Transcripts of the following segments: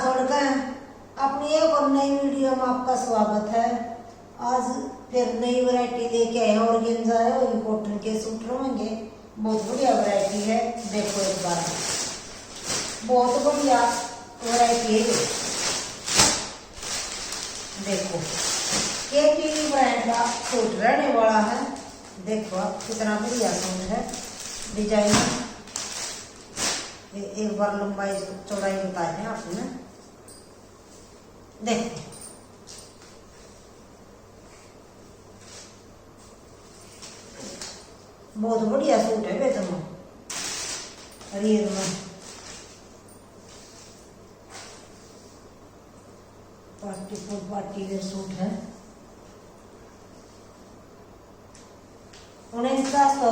छोड़कर अपनी एक और नई वीडियो में आपका स्वागत है। आज फिर नई वैरायटी लेके आए हैं ऑर्गेन्जा है और कॉटन के सूट रहेंगे। बहुत बढ़िया वैरायटी है, देखो एक बार, बहुत बढ़िया वैरायटी है। देखो KTV ब्रांड का सूट रहने वाला है। देखो आप कितना बढ़िया सूट है, डिजाइन। एक बार लंबाई चौड़ाई बताए हैं आपने, देखो बहुत बढ़िया सूट है बेतम रियल में। पार्टी वेयर सूट है। 49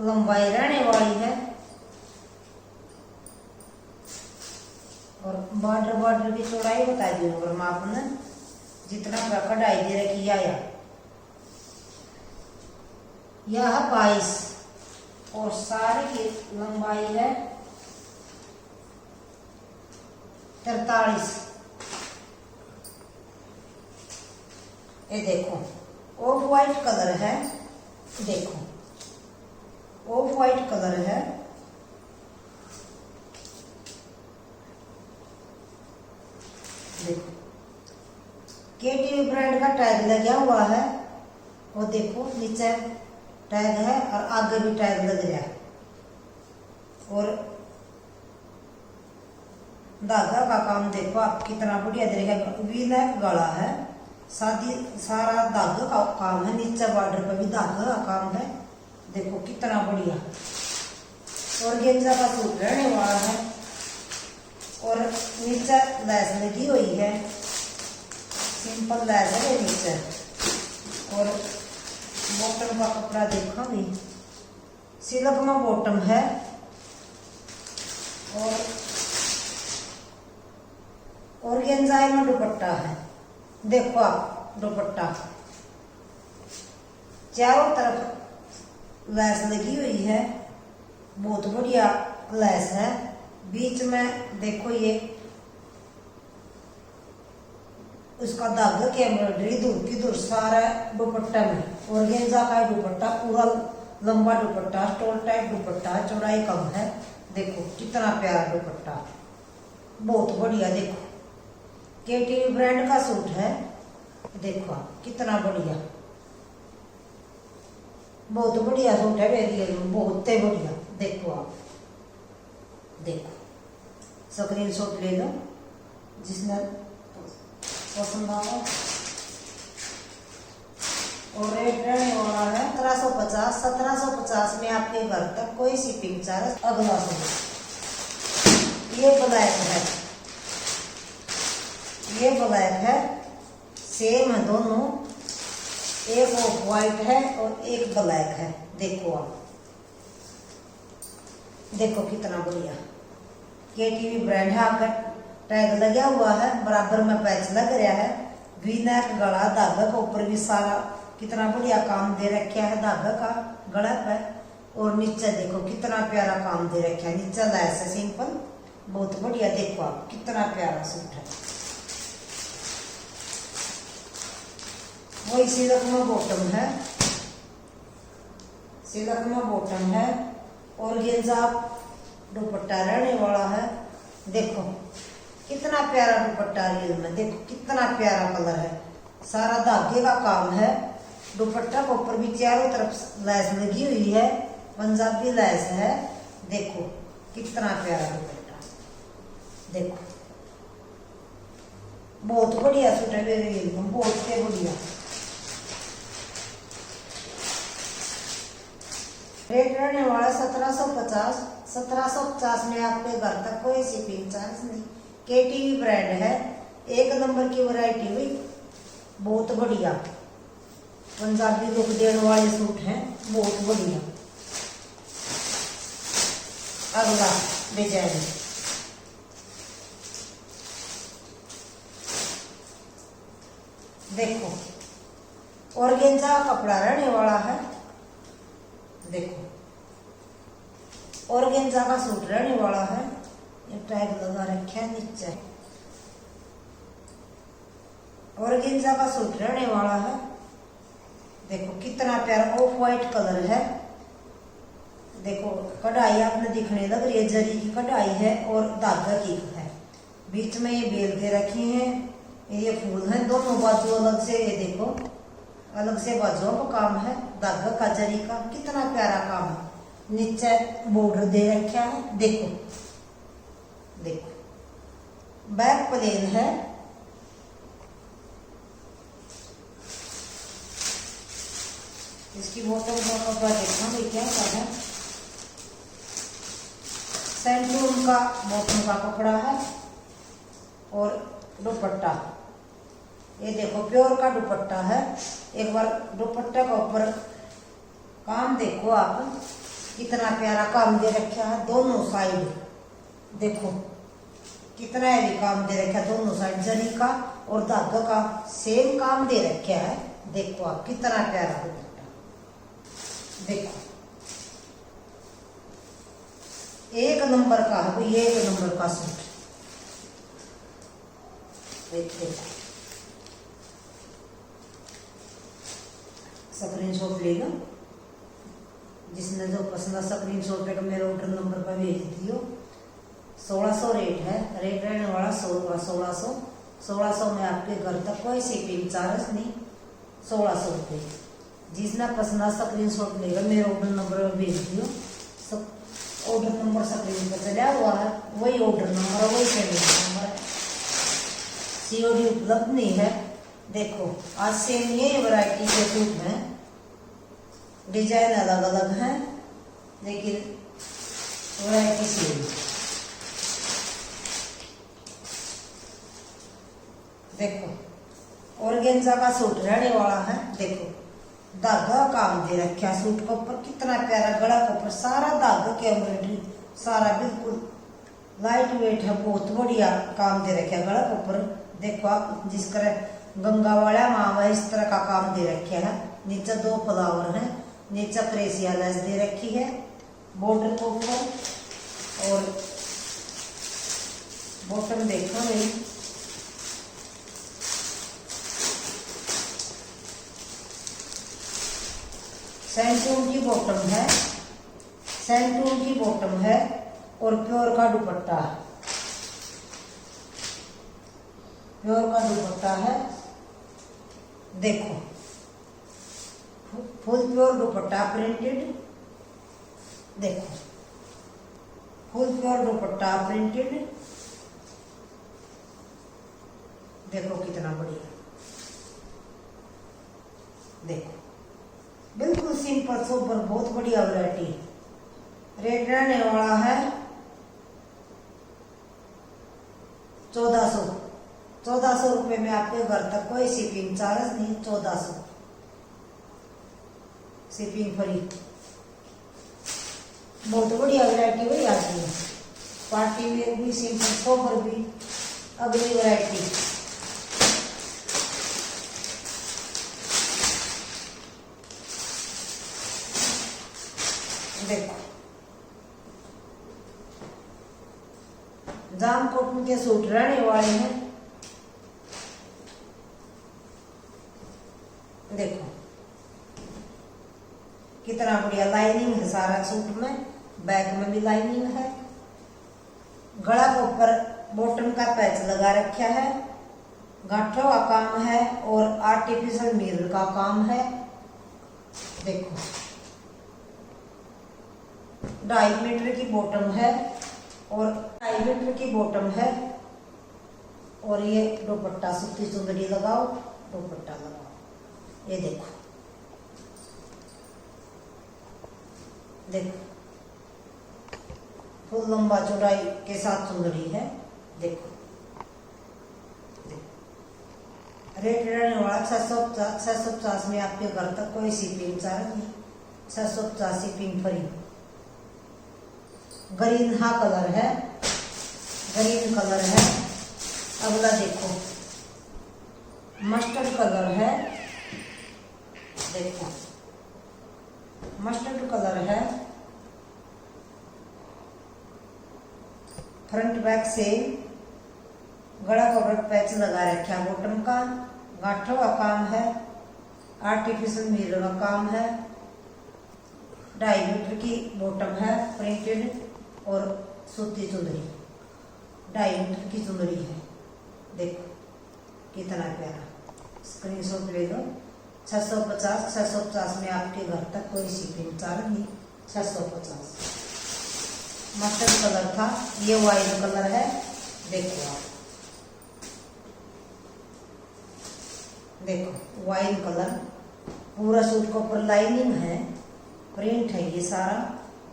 लंबाई रहने वाली है और बॉर्डर की चौड़ाई बता दी होगा मैं आपने, जितना का कढ़ाई दे रखी है यह 22 और साड़ी की लंबाई है 43। ये देखो ऑफ वाइट कलर है, देखो ऑफ वाइट कलर है। देखो KTV ब्रांड का टैग लगा हुआ है और देखो नीचे टैग है और आगे भी टैग लग रहा है और धागा का काम देखो आप कितना बढ़िया देगा। वी नेक गला है, सारा धागा का काम है, नीचे बॉर्डर पर भी धागा का काम है। देखो कितना बढ़िया ऑर्गेन्जा का सूट रहने वाला है और नीचे लैस लगी हुई है, सिंपल लैस है नीचे। और बॉटम का कपड़ा देखा भी सिल्क में बॉटम है और ऑर्गेन्जा में दुपट्टा है। देखो आप दुपट्टा चारों तरफ लैस लगी हुई है, बहुत बढ़िया लैस है। बीच में देखो ये उसका धागा की एम्ब्रॉयडरी दूर की दूर सारा दुपट्टा में ऑर्गेन्जा का दुपट्टा, पूरा लंबा दुपट्टा, स्टोल टाइप दुपट्टा, चौड़ाई कम है। देखो कितना प्यारा दुपट्टा, बहुत बढ़िया। देखो KTV ब्रांड का सूट है, देखो कितना बढ़िया, बहुत बढ़िया सूट है वेरियल में, बहुत ही बढ़िया। देखो आप, देखो स्क्रीन शॉट ले लो जिसने पसंद आया। और रेट रहने वाला है 1750। 1750 में आपके घर तक कोई शिपिंग चार्ज अगला सूट। ये ब्लैक है, ये ब्लैक है, सेम है दोनों, एक ऑफ वाइट है और एक ब्लैक है। देखो आप, देखो कितना बढ़िया KTV ब्रांड है। आपका टैग लगा हुआ है, बराबर में पैच लग रहा है, वी नेक गला, धागा के ऊपर भी सारा कितना बढ़िया काम दे रखा है धागा का गला पे। और नीचे देखो कितना प्यारा काम दे रखा है, नीचे लैस है सिंपल, बहुत बढ़िया। देखो आप कितना प्यारा सूट है। वही सिल्क में बॉटम है, सिल्क में बॉटम है। ऑर्गेन्जा दुपट्टा रहने वाला है। देखो कितना प्यारा दुपट्टा रियल में, देखो कितना प्यारा कलर है, सारा धागे का काम है। दुपट्टा के ऊपर भी चारों तरफ लैस लगी हुई है, पंजाबी लैस है। देखो कितना प्यारा दुपट्टा, देखो बहुत बढ़िया सूट है रियल में, बहुत ही बढ़िया। रेट रहने वाला 1750। 1750 में आपके घर तक कोई शिपिंग चार्ज नहीं। KTV ब्रांड है, एक नंबर की वैरायटी हुई, बहुत बढ़िया पंजाबी लुक देने वाले सूट हैं, बहुत बढ़िया। अगला डिजाइन देखो, ऑर्गेन्जा कपड़ा रहने वाला है। देखो ऑर्गेन्जा का सूट रहने वाला है, ये टैग लगा रखा है नीचे। ऑर्गेन्जा का सूट रहने वाला है। देखो कितना प्यारा ऑफ वाइट कलर है। देखो कढ़ाई आपने दिखने लग रही है, जरी की कढ़ाई है और धागा की है। बीच में ये बेल के रखी हैं, ये फूल है। दोनों बाजू अलग से, ये देखो अलग से बाजुओं का काम है, धागा का जरी का। कितना प्यारा काम है। नीचे बॉर्डर दे रखा है। देखो देखो बैक प्लेन है। इसकी बॉटम का कपड़ा देखना भाई क्या है। सैंटून का बॉटम का कपड़ा है और दुपट्टा, ये देखो प्योर का दुपट्टा है। एक बार दुपट्टे का ऊपर काम देखो आप, कितना प्यारा काम दे रखा है दोनों साइड। देखो कितना हैवी काम दे रखा है दोनों साइड, जरी का और धागा का सेम काम दे रखा है। देखो आप कितना प्यारा दुपट्टा। देखो एक नंबर का है भाई, एक नंबर का सूट। देखो स्क्रीनशॉट ले लो, जिसने जो पसंद स्क्रीनशॉट लेकर मेरे ऑर्डर नंबर पर भेज दियो। 1600 रेट है, रेट रहने वाला 1600 में आपके घर तक कोई शिपिंग चार्ज नहीं, 1600 रुपये। जिसने पसंद स्क्रीनशॉट लेकर मेरे ऑर्डर नंबर पर भेज दियो। सब ऑर्डर नंबर स्क्रीन पर चला हुआ है, वही ऑर्डर नंबर, वही पेमेंट नंबर है। सीओडी उपलब्ध नहीं है। देखो आज सेम ये वैरायटी के सूट हैं, डिजाइन अलग अलग हैं लेकिन वैरायटी सेम। देखो ऑर्गेन्जा का सूट रहने वाला है। देखो धागा काम दे रखा सूट के ऊपर, कितना प्यारा गला के ऊपर सारा धागा के एम्ब्रॉयडरी, सारा बिल्कुल लाइट वेट है, बहुत बढ़िया काम दे रखा गला के ऊपर। देखो आप जिस तरह गंगा वाला मावा इस तरह का काम दे रखा है। नीचे 2 फ्लावर हैं, नीचे क्रेसिया लेस दे रखी है बॉर्डर के ऊपर। और बॉटम देखो नहीं, सैंटून की बॉटम है, सैंटून की बॉटम है और प्योर का दुपट्टा, प्योर का दुपट्टा है। देखो फुल प्योर दुपट्टा प्रिंटेड। देखो फुल प्योर दुपट्टा प्रिंटेड। देखो कितना बढ़िया। देखो बिल्कुल सिंपल सोबर, बहुत बढ़िया वैरायटी। रेट रहने वाला है 1400 रुपये में आपके घर तक कोई शिपिंग चार्ज नहीं, 1400 शिपिंग फ्री। बहुत बढ़िया वैरायटी वही आती है, पार्टी वेयर भी, सिंपल सोबर भी, अगली वैरायटी। देखो जाम कॉटन के सूट रहने वाले हैं। देखो कितना बढ़िया लाइनिंग है सारा सूट में, बैक में भी लाइनिंग है। गला के ऊपर बॉटम का पैच लगा रखा है, गांठों का काम है और आर्टिफिशियल मिरर का काम है। देखो 2.5 मीटर की बॉटम है और 2.5 मीटर की बॉटम है। और ये दुपट्टा सूती चुंदड़ी लगाओ, दुपट्टा लगाओ। ये देखो देखो फुल लंबा चौड़ाई के साथ चुंदड़ी है। देखो रेट रहने वाला 650 में आपके घर तक कोई शिपिंग चार्ज नहीं, 650 शिपिंग फ्री। ग्रीन हा कलर है, ग्रीन कलर है। अगला देखो मस्टर्ड कलर है। देखो मस्टर्ड कलर है, फ्रंट बैक से गला कवर पैच लगा रखा बॉटम का, गांठों का काम है, आर्टिफिशियल मिरर का काम है, 2.5 मीटर की बॉटम है प्रिंटेड और सूती चुंदरी, 2.5 मीटर की चुंदरी है। देखो कितना प्यारा, स्क्रीनशॉट ले लो। 650 में आपके घर तक कोई शिपिंग चार्ज नहीं। 650 मस्टर्ड कलर था, ये वाइन कलर है। देखो आप, देखो वाइन कलर, पूरा सूट के ऊपर लाइनिंग है, प्रिंट है ये सारा,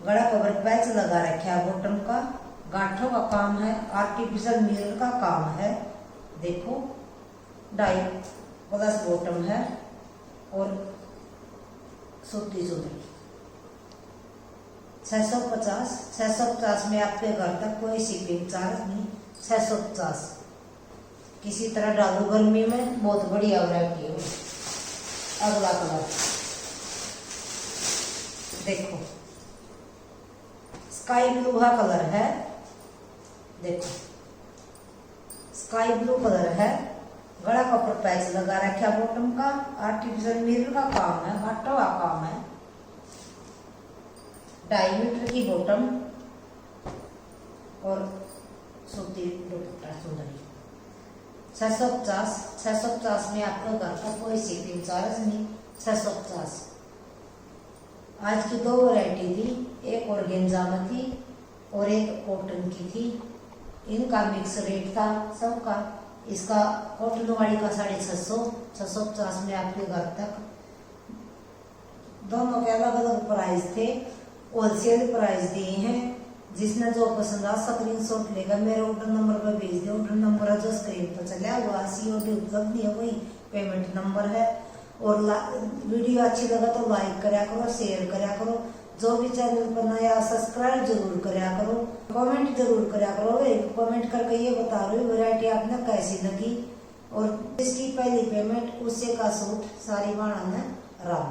गला कवर पैच लगा रखा है बॉटम का, गांठों का काम है, आर्टिफिशियल मिरर का काम है। देखो 2.5 प्लस बॉटम है और सूती चुंदरी। 650 में आपके घर तक कोई शिपिंग चार्ज नहीं। 650 किसी तरह डालो गर्मी में, बहुत बढ़िया वैरायटी है। अगला कलर देखो, स्काई ब्लू का कलर है। देखो स्काई ब्लू कलर है, गला का ऊपर पैच लगा रखा बॉटम का, आर्टिफिशियल मिरर का काम है, गांठों का काम है, 2.5 मीटर की बॉटम और सूती दुपट्टा चुंदरी। 650 में आपका घर का कोई शिपिंग चार्ज नहीं। 650 आज की 2 वैरायटी थी, एक ऑर्गेन्जा में थी और एक कॉटन की थी। इनका मिक्स रेट था सबका। इसका कॉटन वाली का 650, 650 में आपके घर तक। दोनों के अलग अलग प्राइस थे, होलसेल प्राइस दिए हैं। जिसने जो पसंद आ स्क्रीनशॉट लेगा, मेरे ऑर्डर नंबर पर भेज दे। ऑर्डर नंबर जो स्क्रीन पर चला हुआ COD उपलब्ध नहीं है, वही पेमेंट नंबर है। और वीडियो अच्छी लगा तो लाइक करा करो, शेयर करा करो। जो भी चैनल पर नया सब्सक्राइब जरूर करा करो, कमेंट जरूर करा करो। कमेंट करके ये बता रही वैरायटी आपने कैसी लगी, और जिसकी पहली पेमेंट उससे का सूट सारी बाणा में राम।